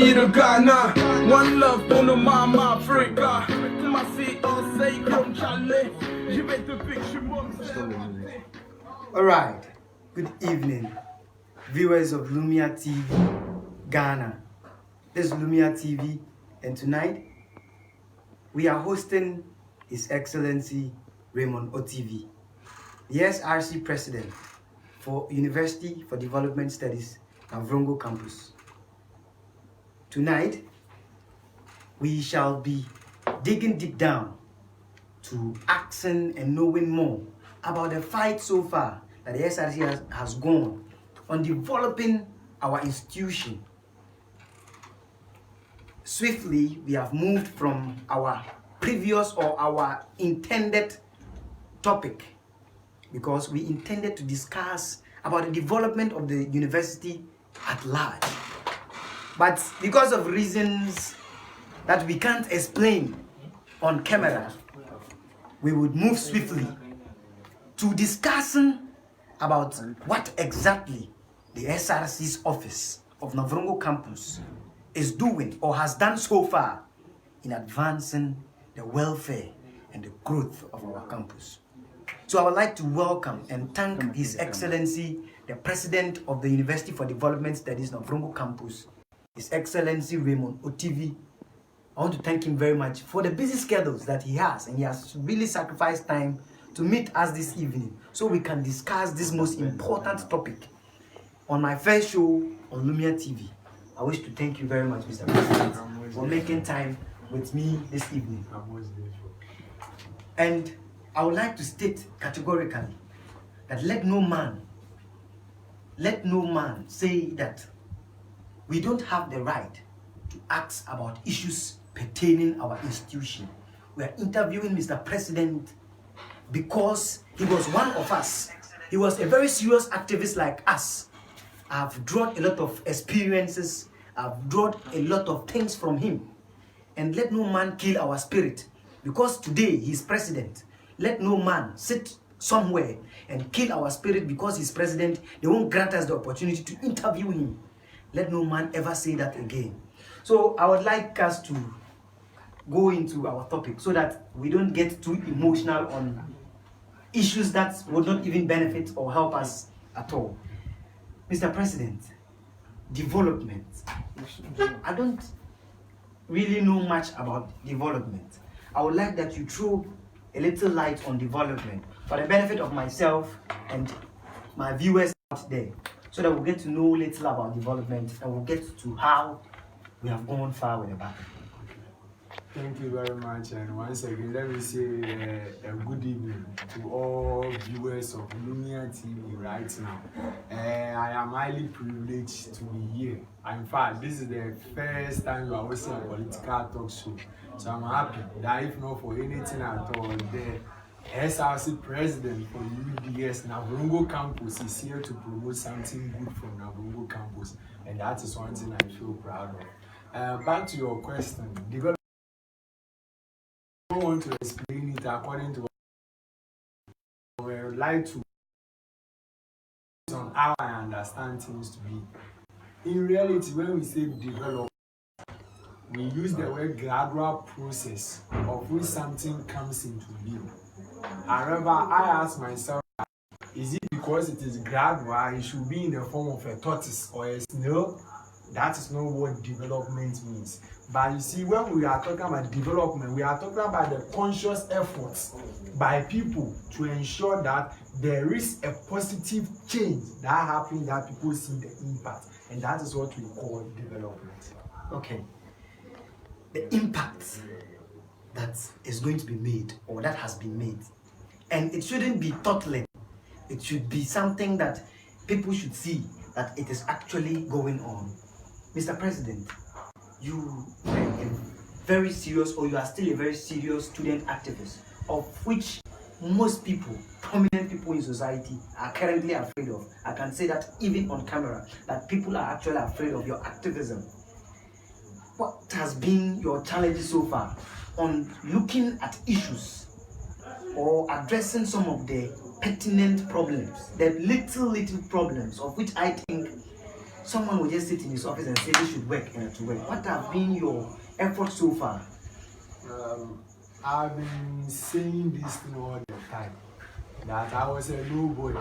pays de Ghana. One love pour nos mamans Africa. Ma fille enseigne comme Charlie. Je vais te piquer mon. All right. Good evening, viewers of Lumia TV Ghana. This is Lumia TV, and tonight we are hosting His Excellency Raymond OTV, the SRC President for University for Development Studies, Uds-Navrongo campus. Tonight, we shall be digging deep down to asking and knowing more about the fight so far that the SRC has gone on developing our institution. Swiftly, we have moved from our previous or our intended topic, because we intended to discuss about the development of the university at large. But because of reasons that we can't explain on camera, we would move swiftly to discussing about what exactly the SRC's office of Uds-Navrongo campus is doing or has done so far in advancing the welfare and the growth of our campus. So I would like to welcome and thank His Excellency, the President of the University for Development Studies, Uds-Navrongo campus, His Excellency Raymond OTV. I want to thank him very much for the busy schedules that he has, and he has really sacrificed time to meet us this evening so we can discuss this most important topic on my first show on Lumia TV. I wish to thank you very much, Mr. President, for making time with me this evening. And I would like to state categorically that let no man say that we don't have the right to ask about issues pertaining our institution. We are interviewing Mr. President because he was one of us. He was a very serious activist like us. I've drawn a lot of experiences. I've drawn a lot of things from him. And let no man kill our spirit, because today he's president. Let no man sit somewhere and kill our spirit because he's president. They won't grant us the opportunity to interview him. Let no man ever say that again. So I would like us to go into our topic so that we don't get too emotional on issues that would not even benefit or help us at all. Mr. President, development. I don't really know much about development. I would like that you throw a little light on development for the benefit of myself and my viewers out there, so that we'll get to know little about development and we'll get to how we have gone far with the battle. Thank you very much, and once again, let me say a good evening to all viewers of Lumia TV right now. I am highly privileged to be here. In fact, this is the first time you are hosting a political talk show, so I'm happy that if not for anything at all, the SRC president for Uds-Navrongo campus is here to promote something good from Uds-Navrongo campus, and that is one thing I feel proud of. Back to your question, I don't want to explain it according to what I would like to on how I understand things to be. In reality, when we say develop, we use the word gradual process of which something comes into being. However, I ask myself, is it because it is gradual, it should be in the form of a tortoise or a snail? That is not what development means. But you see, when we are talking about development, we are talking about the conscious efforts by people to ensure that there is a positive change that happens, that people see the impact. And that is what we call development. Okay. The impact that is going to be made, or that has been made. And it shouldn't be thoughtless. It should be something that people should see that it is actually going on. Mr. President, you are a very serious, or you are still a very serious student activist, of which most people, prominent people in society, are currently afraid of. I can say that even on camera, that people are actually afraid of your activism. What has been your challenges so far on looking at issues or addressing some of the pertinent problems, the little problems of which I think someone will just sit in his office and say this should work and to work. What have been your efforts so far? I've been saying this thing all the time, that I was a nobody.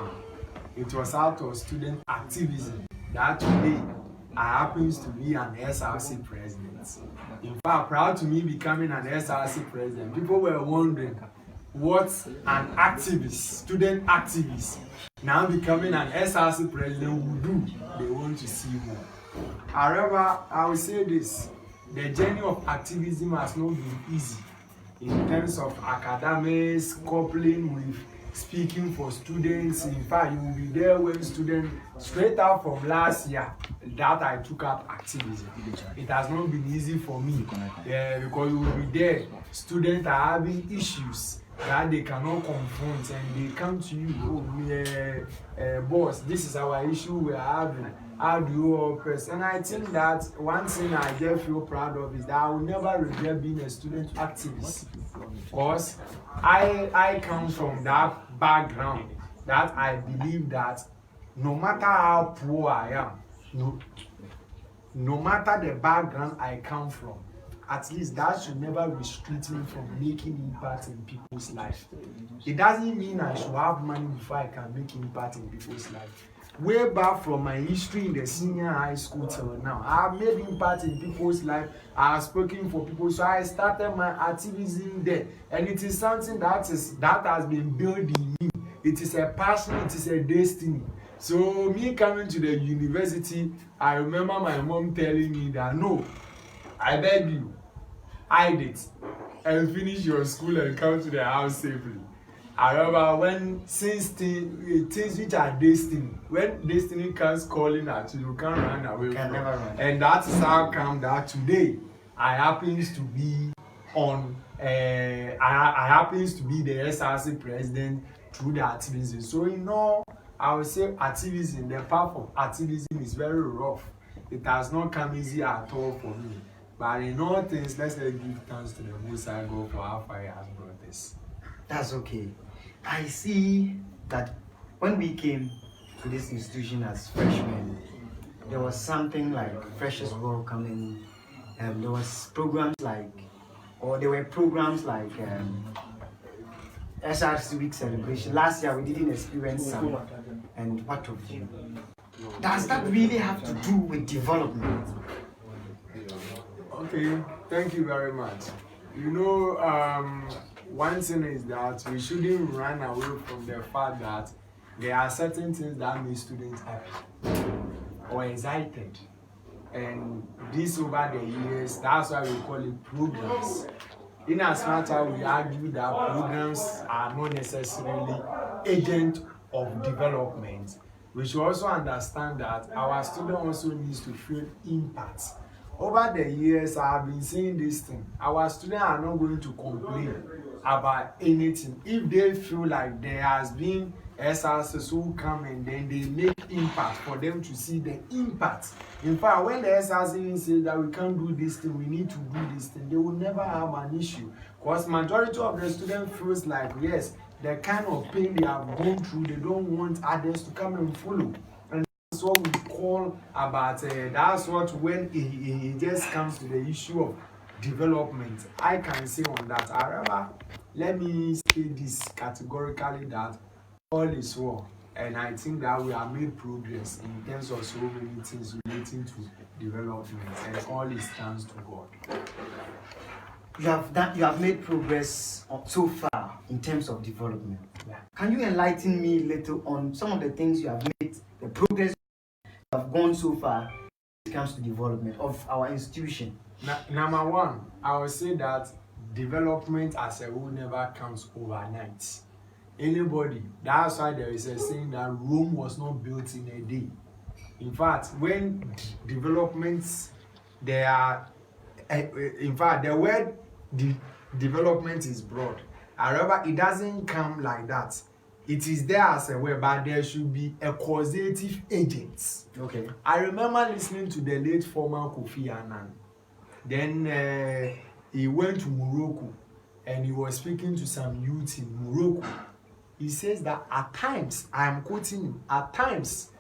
It was out of student activism that today I happens to be an SRC president. In fact, prior to me becoming an SRC president, people were wondering what an activist, student activist, now becoming an SRC president would do. They want to see more. However, I will say this, the journey of activism has not been easy in terms of academics, coupling with speaking for students. In fact, you will be there when students, straight out from last year that I took up activism. It has not been easy for me, because you will be there, students are having issues that they cannot confront, and they come to you, boss, this is our issue we're having. How do you all press? And I think that one thing I just feel proud of is that I will never regret being a student activist, because I come from that background that I believe that no matter how poor I am, no matter the background I come from, at least that should never restrict me from making impact in people's life. It doesn't mean I should have money before I can make impact in people's life. Way back from my history in the senior high school till now, I have made impact in people's life. I have spoken for people, so I started my activism there, and it is something that has been built in me. It is a passion, it is a destiny. So me coming to the university, I remember my mom telling me that no, I beg you, hide it and finish your school and come to the house safely. However, since things which are destiny, when destiny comes calling at you, you can't run away from it. And that is how come that today I happens to be I happens to be the SRC president through the activism. So I would say activism, the path of activism is very rough. It has not come easy at all for me. But in all things, let's give thanks to the Most High God for how far He has brought us. That's okay. I see that when we came to this institution as freshmen, there was something like Freshers Welcoming, and there were programs like SRC Week celebration. Last year we didn't experience some. And what of you? Does that really have to do with development? Okay, thank you very much. One thing is that we shouldn't run away from the fact that there are certain things that make students happy or excited. And this over the years, that's why we call it programs. In as much as we argue that programs are not necessarily agents of development, we should also understand that our student also needs to feel impact. Over the years, I have been saying this thing. Our students are not going to complain about anything if they feel like there has been SRCs who come and then they make impact for them to see the impact. In fact, when the SRC says that we can't do this thing, we need to do this thing, they will never have an issue. Because majority of the students feels like, yes, the kind of pain they have gone through, they don't want others to come and follow. And that's what we call about, that's what when it just comes to the issue of development, I can say on that. However, let me say this categorically that all is well, and I think that we have made progress in terms of so many things relating to development, and all is thanks to God. You have made progress so far in terms of development. Yeah. Can you enlighten me a little on some of the things you have made, the progress you have gone so far when it comes to development of our institution? Number one, I would say that development as a whole never comes overnight. That's why there is a saying that Rome was not built in a day. In fact, when developments, the word development is broad. However, it doesn't come like that. It is there as a word, but there should be a causative agent. Okay. I remember listening to the late former Kofi Annan. Then he went to Morocco and he was speaking to some youth in Morocco. He says that at times, I am quoting him, at times,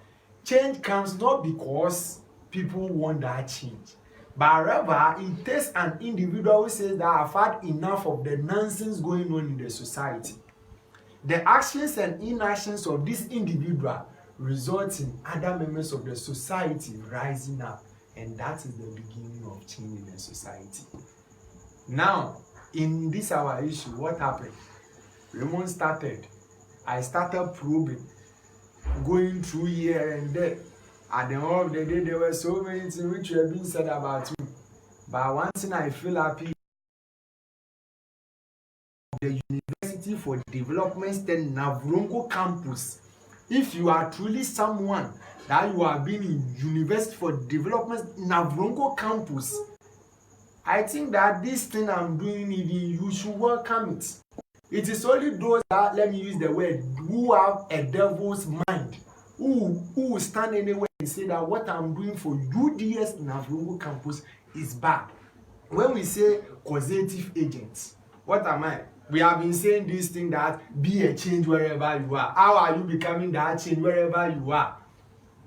change comes not because people want that change, but rather it takes an individual who says that I've had enough of the nonsense going on in the society. The actions and inactions of this individual result in other members of the society rising up, and that is the beginning of change in the society. Now, in this our issue, what happened? Raymond started. I started probing, going through here and there. At the end of the day, there were so many things which were being said about me. But one thing I feel happy, the University for Development Studies Navrongo campus. If you are truly someone that you have been in University for Development Navrongo campus, I think that this thing I'm doing, you should welcome it. It is only those that, let me use the word, who have a devil's mind, who will stand anywhere and say that what I'm doing for UDS Navrongo campus is bad. When we say causative agents, what am I? We have been saying this thing that be a change wherever you are. How are you becoming that change wherever you are?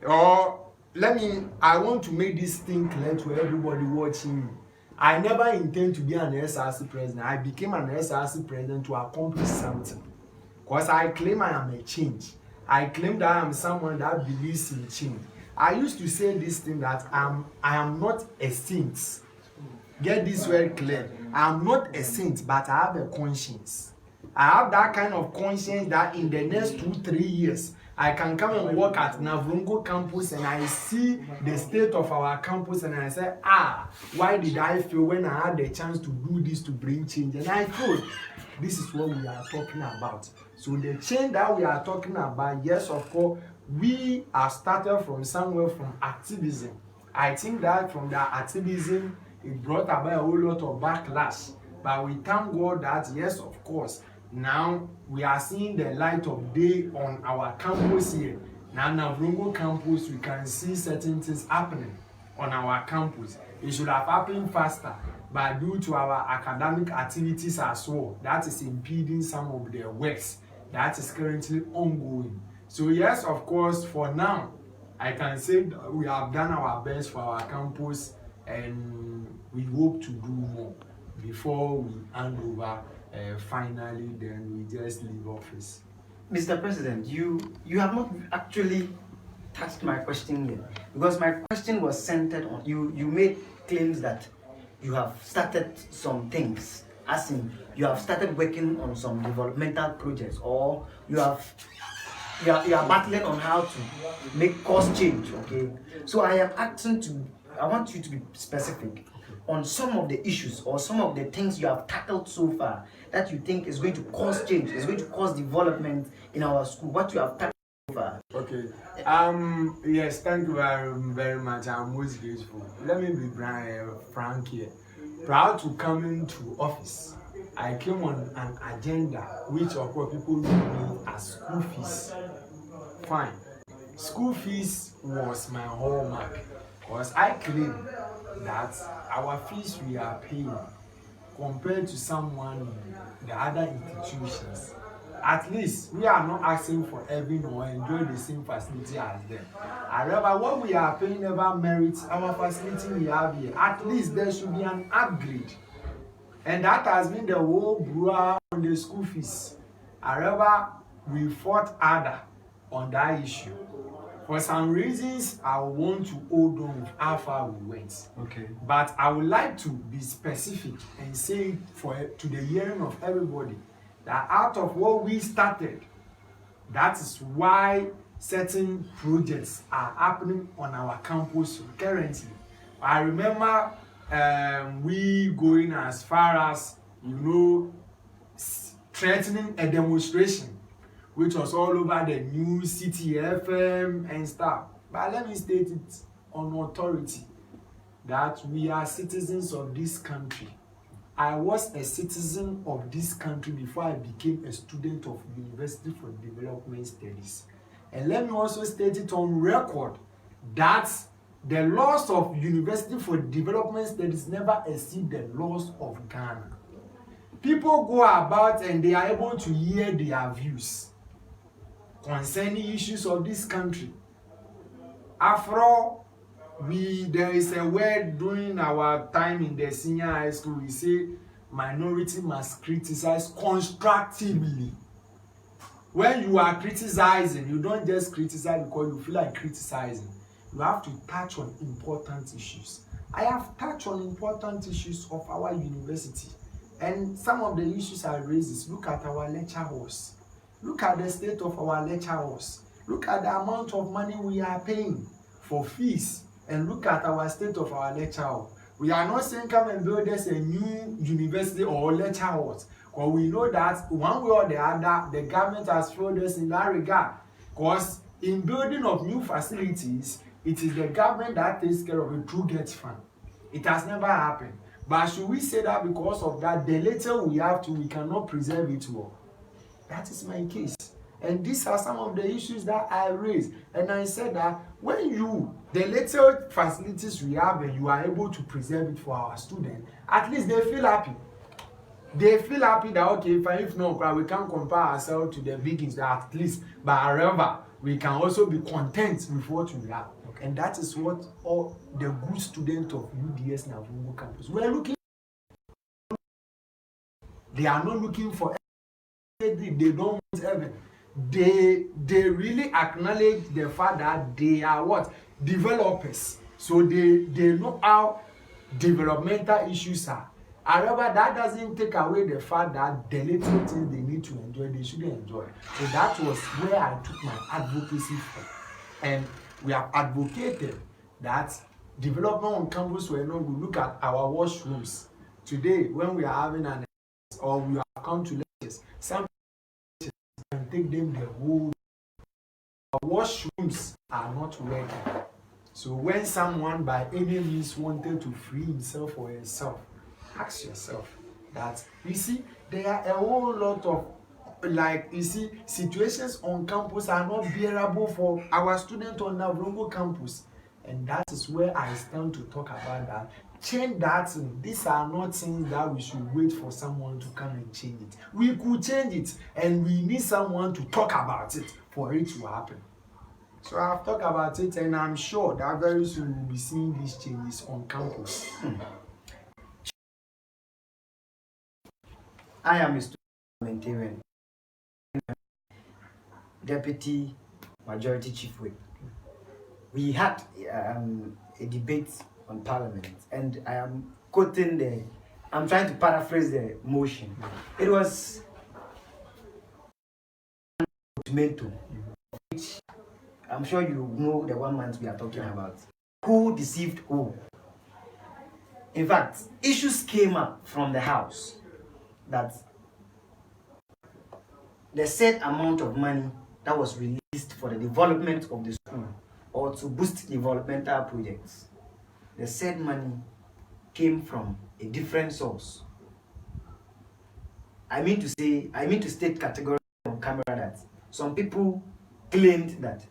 Or I want to make this thing clear to everybody watching me. I never intend to be an SRC president. I became an SRC president to accomplish something. Because I claim I am a change. I claim that I am someone that believes in change. I used to say this thing that I am not a saint. Get this very clear. I am not a saint, but I have a conscience. I have that kind of conscience that in the next 2-3 years, I can come and work at Navrongo campus and I see the state of our campus and I say, why did I fail when I had the chance to do this to bring change? And I thought, this is what we are talking about. So the change that we are talking about, yes, of course, we are started from somewhere from activism. I think that from the activism, it brought about a whole lot of backlash. But we thank God that, yes, of course, now we are seeing the light of day on our campus here. Now, Navrongo campus, we can see certain things happening on our campus. It should have happened faster, but due to our academic activities as well, that is impeding some of the works that is currently ongoing. So, yes, of course, for now, I can say we have done our best for our campus and we hope to do more before we hand over. Finally, then we just leave office. Mr. President, you have not actually touched my question yet, because my question was centered on you. You made claims that you have started some things, as in you have started working on some developmental projects, or you are battling on how to make cause change. Okay, so I want you to be specific on some of the issues or some of the things you have tackled so far that you think is going to cause change, is going to cause development in our school. What you have tackled so far. Okay. Yes, thank you very much. I'm most grateful. Let me be frank here. Prior to coming to office, I came on an agenda which of course people know as school fees. Fine. School fees was my hallmark, because I claim that our fees we are paying compared to someone in the other institutions, at least we are not asking for having or enjoy the same facility as them. However, what we are paying never merits our facility we have here. At least there should be an upgrade, and that has been the whole brouhaha on the school fees. However, we fought harder on that issue. For some reasons, I want to hold on with how far we went. Okay. But I would like to be specific and say to the hearing of everybody that out of what we started, that is why certain projects are happening on our campus currently. I remember we going as far as, threatening a demonstration, which was all over the news, City FM and stuff. But let me state it on authority that we are citizens of this country. I was a citizen of this country before I became a student of University for Development Studies. And let me also state it on record that the laws of University for Development Studies never exceed the laws of Ghana. People go about and they are able to hear their views concerning issues of this country. After all, there is a word during our time in the senior high school, we say minority must criticize constructively. When you are criticizing, you don't just criticize because you feel like criticizing. You have to touch on important issues. I have touched on important issues of our university, and some of the issues I raise is, look at our lecture halls. Look at the state of our lecture halls. Look at the amount of money we are paying for fees, and look at our state of our lecture hall. We are not saying come and build us a new university or lecture halls, because we know that one way or the other, the government has failed us in that regard. Because in building of new facilities, it is the government that takes care of it through GET fund. It has never happened. But should we say that because of that, the little we have to, we cannot preserve it well? That is my case. And these are some of the issues that I raised. And I said that when the little facilities we have, and you are able to preserve it for our students, at least they feel happy. They feel happy that, okay, if not, we can't compare ourselves to the biggest, that at least, but however, we can also be content with what we have. Okay. And that is what all the good students of Uds-Navrongo campus were looking for. They are not looking for anything. They don't want heaven. They really acknowledge the fact that they are what? Developers. So they know how developmental issues are. However, that doesn't take away the fact that the little things they need to enjoy, they shouldn't enjoy. So that was where I took my advocacy from. And we have advocated that development on campus were not good. Look at our washrooms. Today, when we are having or we have come to lectures, some can take them the whole. Our washrooms are not working. So when someone by any means wanted to free himself or herself, ask yourself that, you see, there are a whole lot of, situations on campus are not bearable for our students on Navrongo campus. And that is where I stand to talk about that. Change that. These are not things that we should wait for someone to come and change it. We could change it, and we need someone to talk about it for it to happen. So I've talked about it, and I'm sure that very soon we'll be seeing these changes on campus. I am a student parliamentarian, Deputy Majority Chief Whip. We had a debate on Parliament, and I am quoting I'm trying to paraphrase the motion. It was ultimatum, which I'm sure you know the 1 month we are talking about. Who deceived who? In fact, issues came up from the House that the said amount of money that was released for the development of the school or to boost developmental projects, the said money came from a different source. I mean to state categorically on camera that some people claimed that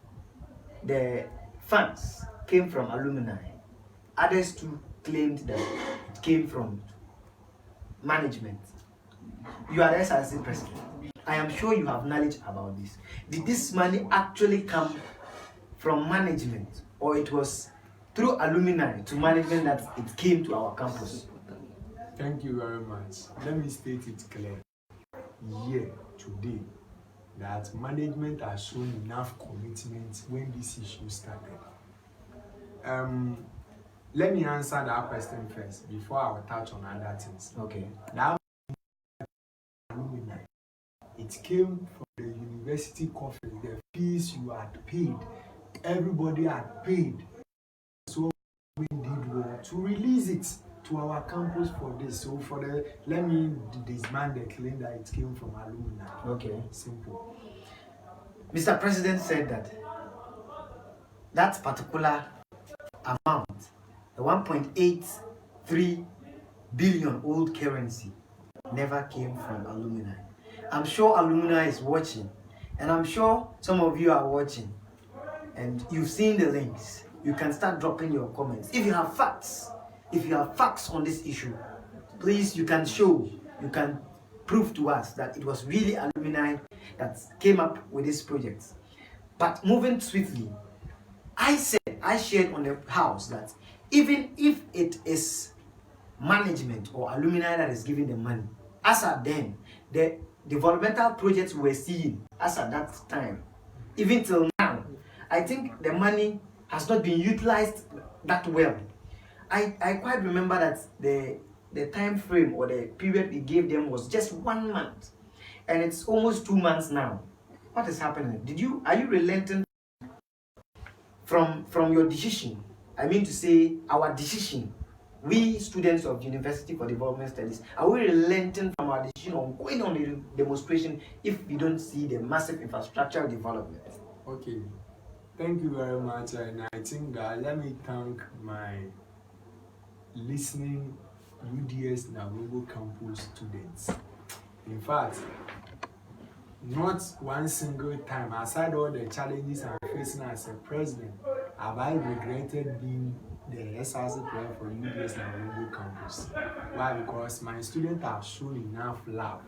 the funds came from alumni. Others too claimed that it came from management. You are the SRC president. I am sure you have knowledge about this. Did this money actually come from management, or it was through alumni to management that it came to our campus? Thank you very much. Let me state it clear here today that management has shown enough commitment when this issue started. Let me answer that question first before I will touch on other things. Okay. That alumni, it came from the university coffers, the fees you had paid, everybody had paid. So we did well to release it to our campus for this. So let me dismantle the claim that it came from alumni. Okay. Simple. Mr. President said that particular amount, the 1.83 billion old currency, never came from alumni. I'm sure alumni is watching, and I'm sure some of you are watching, and you've seen the links. You can start dropping your comments. If you have facts on this issue, please, you can prove to us that it was really alumni that came up with this project. But moving swiftly, I shared on the house that even if it is management or alumni that is giving the money, as at then, the developmental projects we were seeing as at that time, even till now, I think the money has not been utilized that well. I quite remember that the time frame or the period we gave them was just 1 month, and it's almost 2 months now. What is happening? Are you relenting from your decision? I mean to say, our decision, we students of the University for Development Studies, are we relenting from our decision on going on the demonstration if we don't see the massive infrastructural development? Okay, thank you very much, and I think that let me thank my listening Uds-Navrongo campus students. In fact, not one single time, aside all the challenges I'm facing as a president, have I regretted being the SRC player for Uds-Navrongo campus. Why? Because my students have shown enough love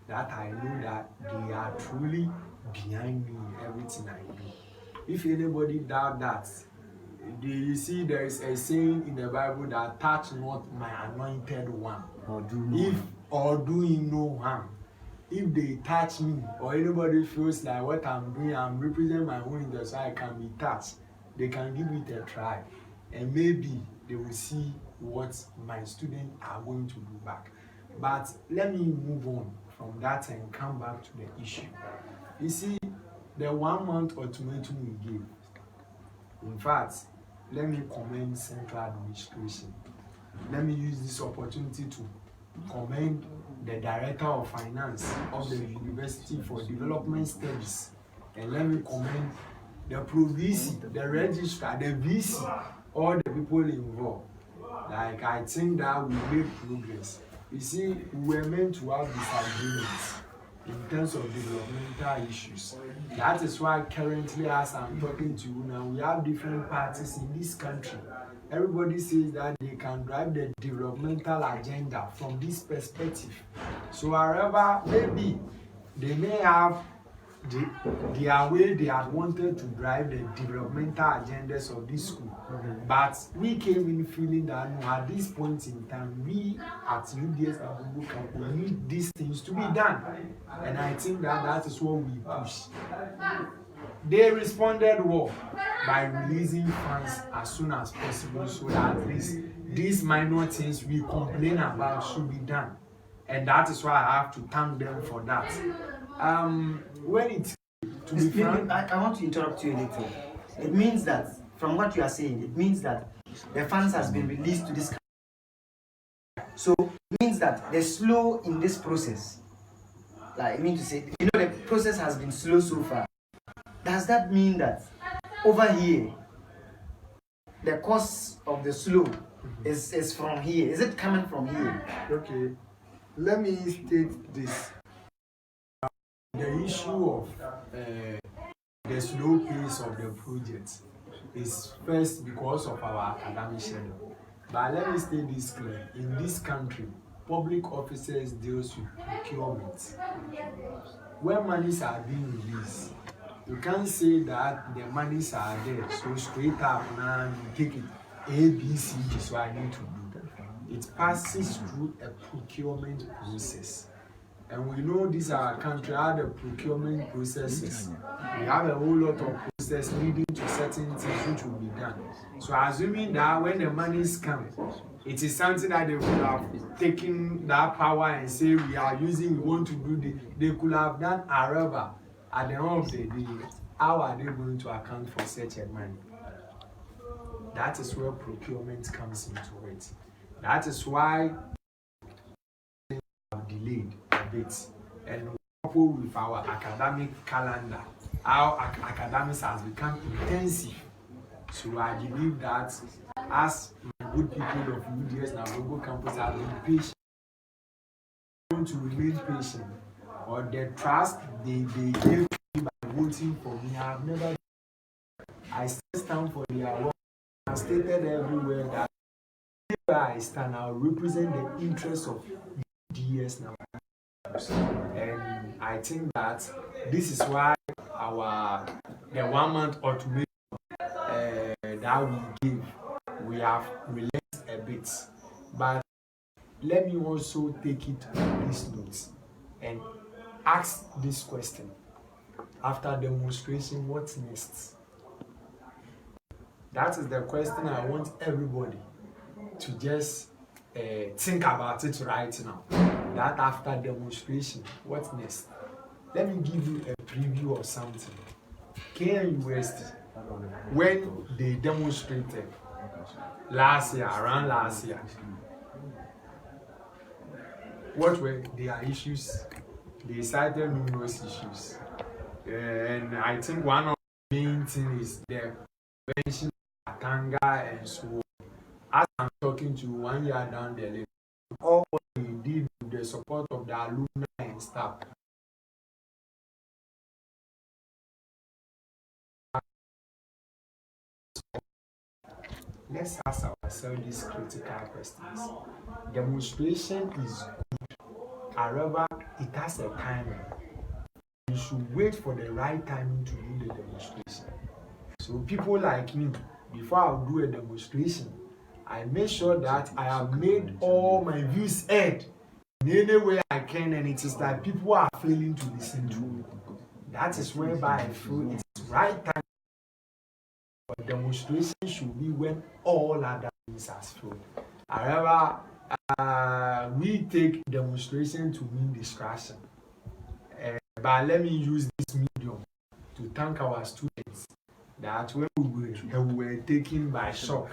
that I know that they are truly behind me in everything I do. If anybody doubt that, you see there is a saying in the Bible that touch not my anointed one, or do him no harm. If they touch me or anybody feels like what I'm doing, I'm representing my own interest, so I can be touched, they can give it a try, and maybe they will see what my students are going to do back. But let me move on from that and come back to the issue. You see, the 1 month ultimatum we gave, in fact, let me commend Central Administration. Let me use this opportunity to commend the Director of Finance of the University for Development Studies, and let me commend the Pro-VC, the Registrar, the VC, all the people involved. Like, I think that we made progress. You see, we were meant to have disagreements in terms of developmental issues. That is why currently, as I'm talking to you now, we have different parties in this country. Everybody says that they can drive the developmental agenda from this perspective. So however, maybe they may have their way they had wanted to drive the developmental agendas of this school. But we came in feeling that no, at this point in time, we at Uds-Navrongo campus need these things to be done. And I think that that is what we push. They responded well by releasing funds as soon as possible, so that at least these minor things we complain about should be done. And that is why I have to thank them for that. When it to be frank, I want to interrupt you a little. It means that, from what you are saying, it means that the funds has been released to this. So it means that they're slow in this process. Like, I mean to say, the process has been slow so far. Does that mean that over here, the cause of the slow is from here? Is it coming from here? okay, let me state this. The issue of the slow pace of the project is first because of our academic schedule. But let me state this clear. In this country, public officers deals with procurement. When monies are being released, you can't say that the monies are there, so straight up now you take it A, B, C, D, so I need to do. It passes through a procurement process. And we know this our country, how the procurement processes. We have a whole lot of process leading to certain things which will be done. So assuming that when the monies come, it is something that they would have taken that power and say we want to do this. They could have done, however, at the end of the day, how are they going to account for such a money? That is where procurement comes into it. That is why we have delayed a bit. And coupled with our academic calendar, our academics has become intensive. So I believe that as good people of Uds-Navrongo campus have been patient, going to remain patient, or the trust they gave me by voting for me, I have never. I still stand for their work. I stated everywhere that where I stand, I represent the interests of Uds-Navrongo. And I think that this is why the 1 month ultimatum that we gave, we have relaxed a bit. But let me also take it on this note and ask this question. After demonstration, what's next? That is the question I want everybody to just think about it right now. That after demonstration, what's next? Let me give you a preview of something. KNUST, when they demonstrated around last year, what were their issues? They cited numerous issues. And I think one of the main things is the prevention of Tanga and so on. As I'm talking to you 1 year down the lane, all what we did with the support of the alumni and staff. Let's ask ourselves these critical questions. Demonstration is good. However, it has a timing. You should wait for the right timing to do the demonstration. So people like me, before I do a demonstration, I make sure that I have made all my views heard in any way I can, and it is that people are failing to listen to me. That is whereby I feel it's right time. But demonstration should be when all other things are failed. However, we take demonstration to mean distraction. But let me use this medium to thank our students that when we were taken by shock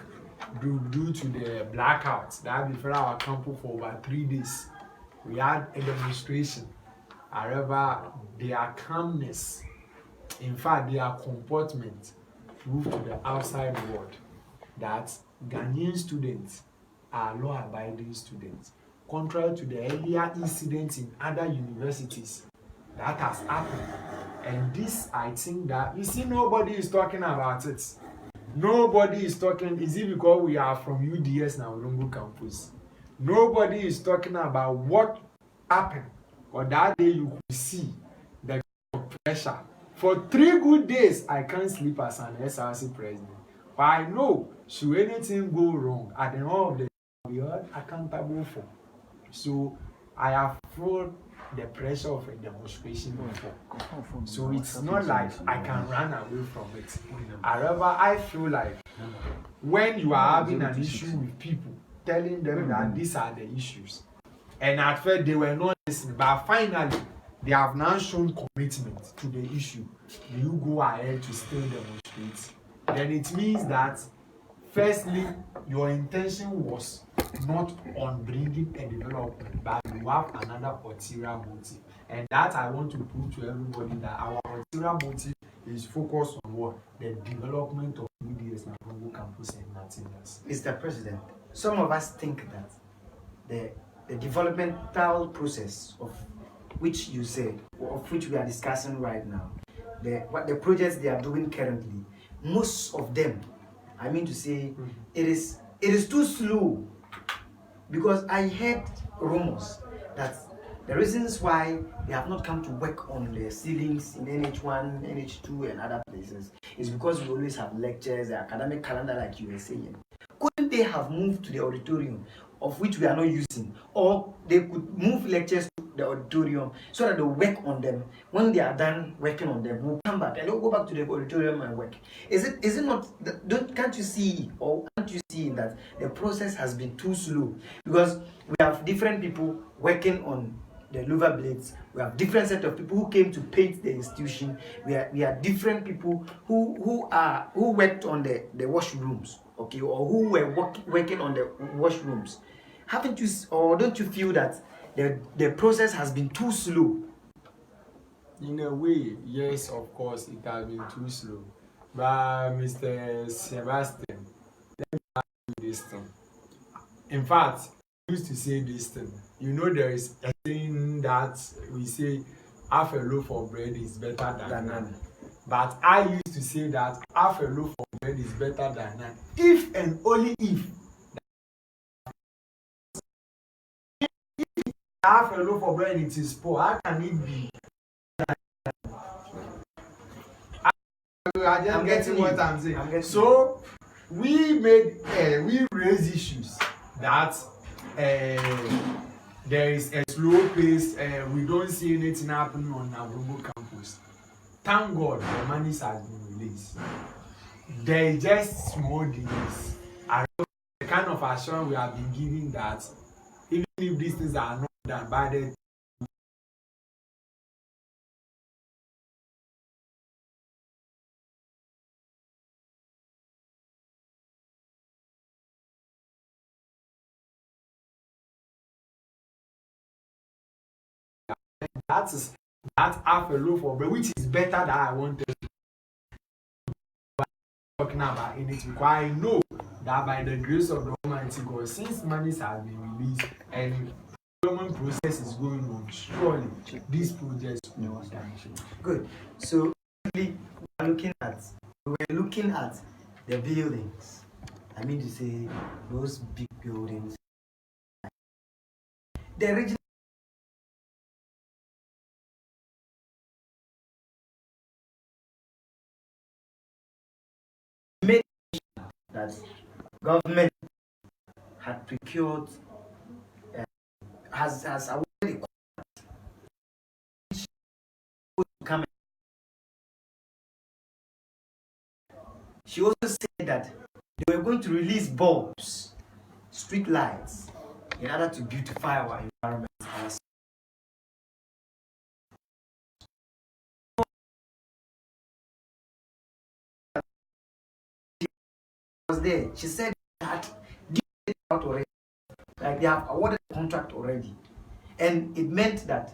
due to the blackouts that befell our campus for over 3 days, we had a demonstration. However, their calmness, in fact, their comportment, proved to the outside world that Ghanaian students are law-abiding students. Contrary to the earlier incidents in other universities that has happened. And this, I think that, you see, nobody is talking about it. Nobody is talking, is it because we are from Uds-Navrongo campus? Nobody is talking about what happened. But that day you could see the pressure. For 3 good days, I can't sleep as an SRC president. But I know, should anything go wrong, at the end of the day, I'll be held accountable for. So I have felt the pressure of a demonstration before. So it's not like I can run away from it. However, I feel like when you are having an issue with people, telling them that these are the issues, and at first they were not listening, but finally they have now shown commitment to the issue. You go ahead to still demonstrate. Then it means that firstly, your intention was not on bringing a development, but you have another ulterior motive. And that I want to prove to everybody that our ulterior motive is focused on what? The development of Uds-Navrongo campus and nothing else. Mr. President, some of us think that the developmental process of which you said, of which we are discussing right now, the projects they are doing currently, most of them, I mean to say, it is too slow. Because I heard rumors that the reasons why they have not come to work on the ceilings in NH1, NH2 and other places is because we always have lectures, the academic calendar like you were saying. Couldn't they have moved to the auditorium, of which we are not using, or they could move lectures to the auditorium so that they'll work on them. When they are done working on them, we'll come back and they'll go back to the auditorium and work. Is it not, can't you see, or can't you see that the process has been too slow? Because we have different people working on the louver blades. We have different set of people who came to paint the institution. We are different people who worked on the washrooms, okay, or who were working on the washrooms. Haven't you, or don't you feel that the process has been too slow? In a way, yes, of course, it has been too slow. But Mr. Sebastian, let me ask you this thing. In fact, I used to say this thing. You know, there is a thing that we say half a loaf of bread is better than none. But I used to say that half a loaf of bread is better than none. If and only if half a loaf of bread it is poor, how can it be? I just getting what I'm saying. So we raise issues that there is a slow pace. We don't see anything happening on Navrongo campus. Thank God the money has been released. There is just small delays. The kind of assurance we have been given that even if these things are not done by the that half a loaf of bread, which is better than I wanted to talking about in it, because I know that by the grace of the Almighty God, since money has been released and government process is going on, surely these projects will be done. Good. So we were looking at the buildings. I mean to say those big buildings. The original made that government had procured has awarded come. She also said that they were going to release bulbs, street lights, in order to beautify our environment. Was there. She said that given it out already, like they have awarded the contract already, and it meant that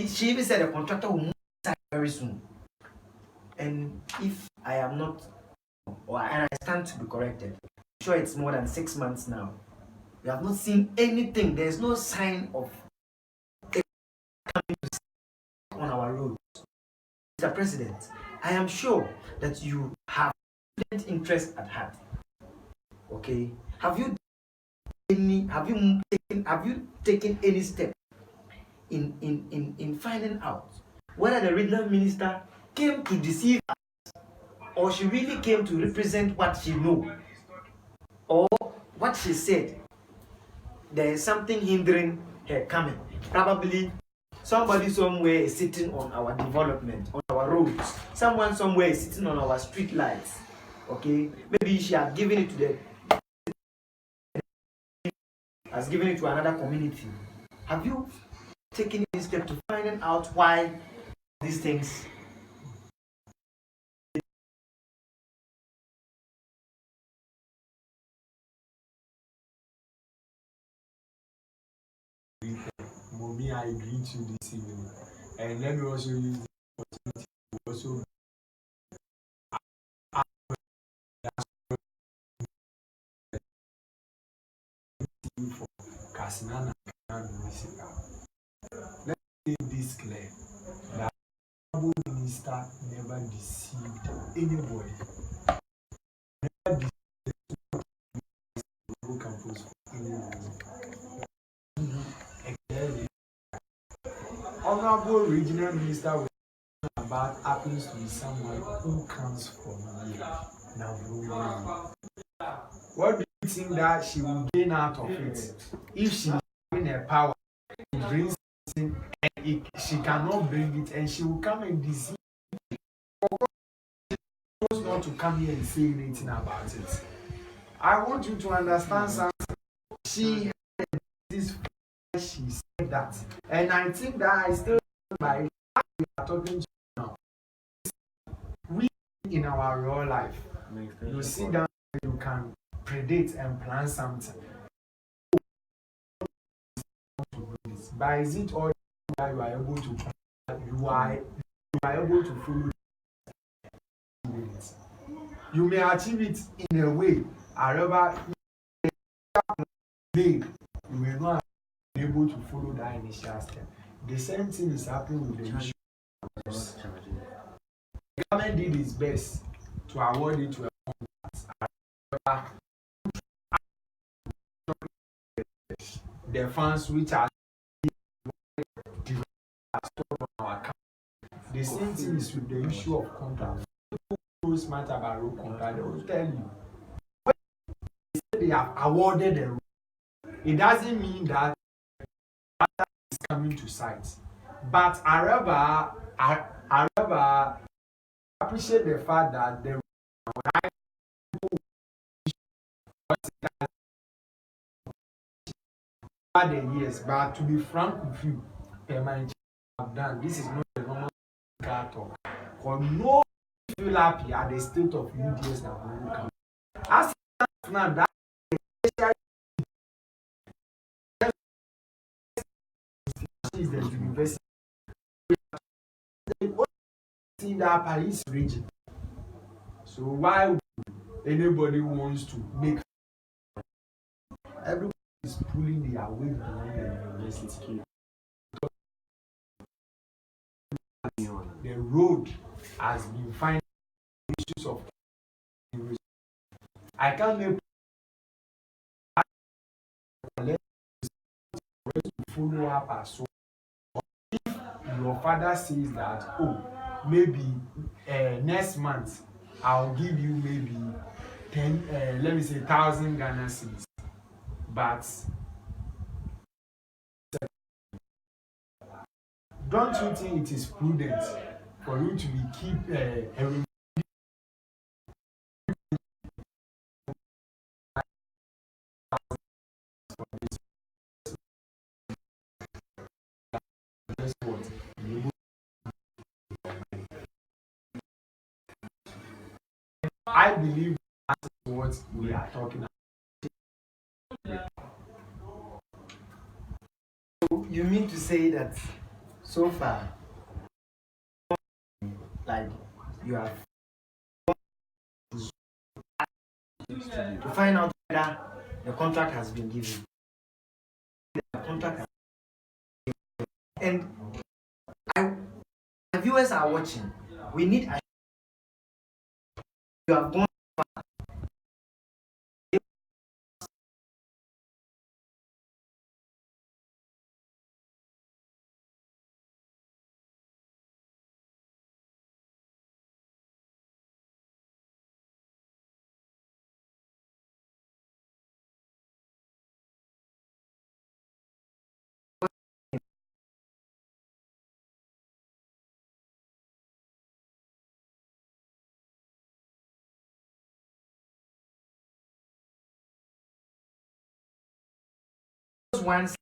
she even said the contractor will move very soon. And if I am not, and I stand to be corrected, I'm sure it's more than 6 months now. We have not seen anything. There is no sign of it coming on our roads. Mr. President, I am sure that you have interest at heart. Okay, have you taken any step in finding out whether the regional minister came to deceive us, or she really came to represent what she knew, or what she said? There is something hindering her coming. Probably somebody somewhere is sitting on our development, on our roads. Someone somewhere is sitting on our street lights. Okay, maybe she has given it to another community. Have you taken any step to finding out why these things? Mommy, I greet you this evening, and let me also use the opportunity to also you for Kasinana Municipal. Let me make this clear that the minister never deceived anybody. Never deceived the campus for anyone. Honorable Regional Minister about happens to be someone who comes from Navrongo. What do you think that she will gain out of it if she is having her power to bring something and she cannot bring it, and she will come and deceive? She chose not to come here and say anything about it. I want you to understand something. She had this. She said that, and I think that I still by we are talking to now. We in our real life, you sit down, you can predict and plan something. But is it all that you are able to follow it? You may achieve it in a way, however, you will not be able to follow that initial step. The same thing is happening with the issue. The government did its best to award it to a contract. The funds which are stored on our account. The same thing is with the issue of contract. People who knows much about road contract, they will tell you have awarded a road, it doesn't mean that it's coming to sight. But I appreciate the fact that the over the years, but to be frank with you, my have done this is not a normal car talk. For no feel happy at the state of Uds-Navrongo County. As now that is the university, they only see that Paris region. So why would anybody wants to make everybody is pulling their weight behind the university? The road has been finding issues of university. I can't make follow up as well. If your father says that, oh, maybe next month I'll give you maybe 10, let me say 1,000 Ghana cedis, but don't you think it is prudent for you to be keep a I believe that's what we are talking about. So you mean to say that so far, like you have to find out whether the contract has been given. The contract has been given. And the viewers are watching. We need a you have gone once